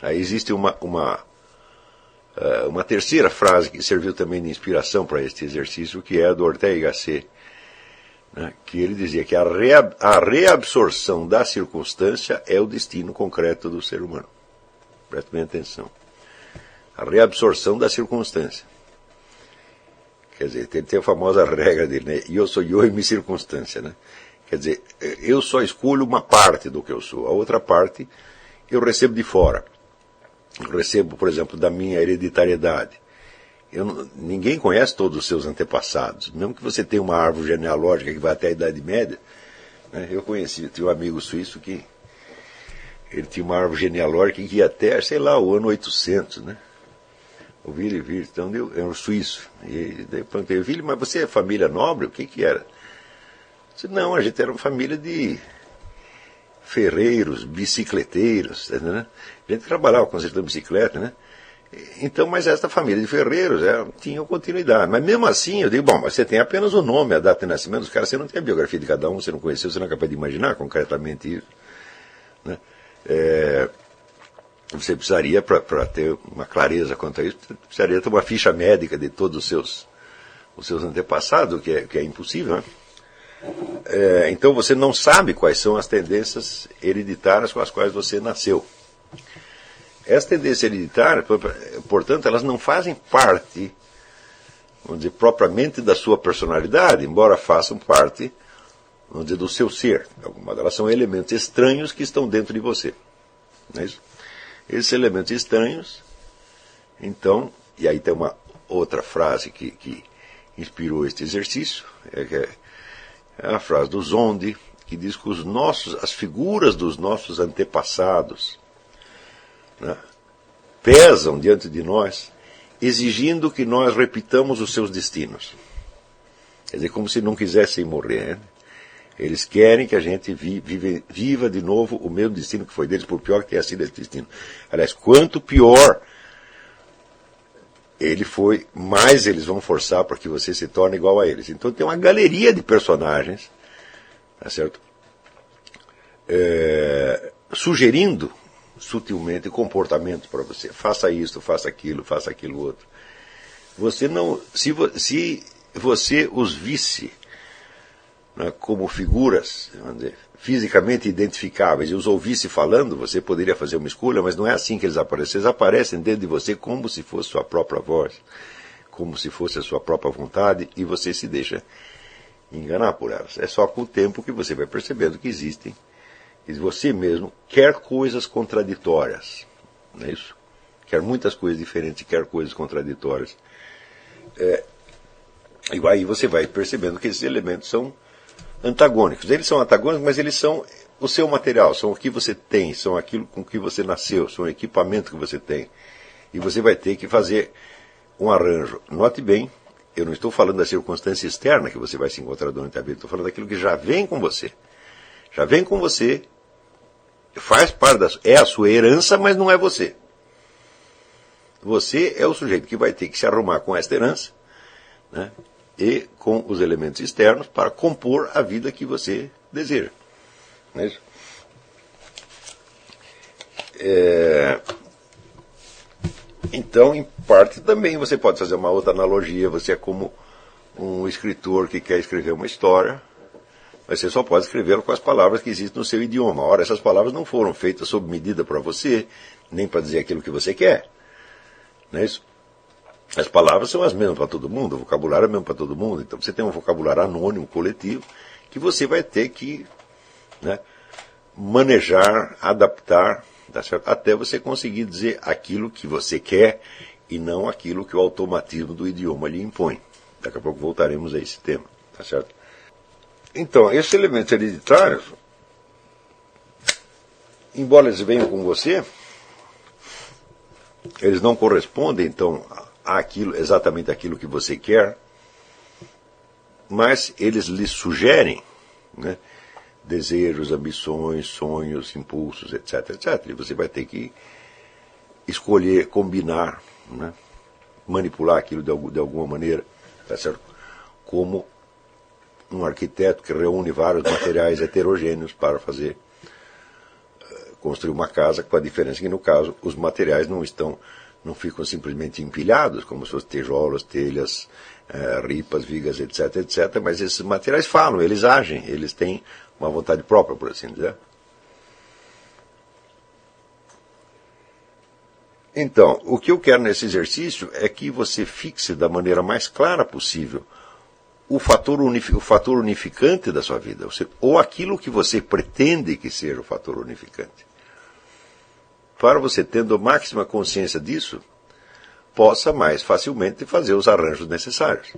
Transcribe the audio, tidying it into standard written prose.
Aí existe uma terceira frase que serviu também de inspiração para este exercício, que é a do Ortega y Gasset, né, que ele dizia que a reabsorção da circunstância é o destino concreto do ser humano. Preste bem atenção. A reabsorção da circunstância. Quer dizer, tem a famosa regra dele, né? Eu sou eu e minha circunstância, né? Quer dizer, eu só escolho uma parte do que eu sou. A outra parte eu recebo de fora. Eu recebo, por exemplo, da minha hereditariedade. Ninguém conhece todos os seus antepassados. Mesmo que você tenha uma árvore genealógica que vai até a Idade Média, né? Eu tinha um amigo suíço que ele tinha uma árvore genealógica que ia até, sei lá, o ano 800, né? O Willy, então era um suíço. E daí eu perguntei, Willy, mas você é família nobre? O que era? Eu disse, não, a gente era uma família de ferreiros, bicicleteiros, né? A gente trabalhava consertando bicicleta, né? Então, mas essa família de ferreiros tinha continuidade. Mas mesmo assim, eu digo, bom, mas você tem apenas o nome, a data de nascimento dos caras, você não tem a biografia de cada um, você não conheceu, você não é capaz de imaginar concretamente isso, né? Você precisaria, para ter uma clareza quanto a isso, precisaria ter uma ficha médica de todos os seus antepassados, o que é impossível, né? Então você não sabe quais são as tendências hereditárias com as quais você nasceu. Essas tendências hereditárias, portanto, elas não fazem parte, vamos dizer, propriamente da sua personalidade, embora façam parte, vamos dizer, do seu ser. Algumas delas são elementos estranhos que estão dentro de você. Não é isso? Esses elementos estranhos, então, e aí tem uma outra frase que inspirou este exercício, é a frase do Zonde, que diz que as figuras dos nossos antepassados, né, pesam diante de nós, exigindo que nós repitamos os seus destinos. Quer dizer, como se não quisessem morrer, né? Eles querem que a gente viva de novo o mesmo destino que foi deles, por pior que tenha sido esse destino. Aliás, quanto pior ele foi, mais eles vão forçar para que você se torne igual a eles. Então tem uma galeria de personagens, tá certo? Sugerindo sutilmente comportamentos para você. Faça isso, faça aquilo outro. Você não, se você os visse, né, como figuras, vamos dizer, fisicamente identificáveis, e os ouvisse falando, você poderia fazer uma escolha, mas não é assim que eles aparecem. Eles aparecem dentro de você como se fosse sua própria voz, como se fosse a sua própria vontade, e você se deixa enganar por elas. É só com o tempo que você vai percebendo que existem, e você mesmo quer coisas contraditórias, não é isso? Quer muitas coisas diferentes, quer coisas contraditórias. E aí você vai percebendo que esses elementos são antagônicos. Eles são antagônicos, mas eles são o seu material, são o que você tem, são aquilo com que você nasceu, são o equipamento que você tem. E você vai ter que fazer um arranjo. Note bem, eu não estou falando da circunstância externa que você vai se encontrar durante a vida, estou falando daquilo que já vem com você. Já vem com você, faz parte é a sua herança, mas não é você. Você é o sujeito que vai ter que se arrumar com esta herança, né, e com os elementos externos para compor a vida que você deseja. Não é isso? Então, em parte também você pode fazer uma outra analogia. Você é como um escritor que quer escrever uma história, mas você só pode escrevê-la com as palavras que existem no seu idioma. Ora, essas palavras não foram feitas sob medida para você, nem para dizer aquilo que você quer. Não é isso? As palavras são as mesmas para todo mundo, o vocabulário é o mesmo para todo mundo. Então você tem um vocabulário anônimo, coletivo, que você vai ter que, né, manejar, adaptar, tá certo? Até você conseguir dizer aquilo que você quer e não aquilo que o automatismo do idioma lhe impõe. Daqui a pouco voltaremos a esse tema, tá certo? Então, esses elementos hereditários, embora eles venham com você, eles não correspondem, então, exatamente aquilo que você quer, mas eles lhe sugerem, né, desejos, ambições, sonhos, impulsos, etc, etc. E você vai ter que escolher, combinar, né, manipular aquilo de alguma maneira, tá certo? Como um arquiteto que reúne vários materiais heterogêneos para fazer construir uma casa, com a diferença que, no caso, os materiais não ficam simplesmente empilhados, como se fossem tijolos, telhas, ripas, vigas, etc, etc, mas esses materiais falam, eles agem, eles têm uma vontade própria, por assim dizer. Então, o que eu quero nesse exercício é que você fixe da maneira mais clara possível o fator unificante da sua vida, ou aquilo que você pretende que seja o fator unificante. Para você, tendo máxima consciência disso, possa mais facilmente fazer os arranjos necessários.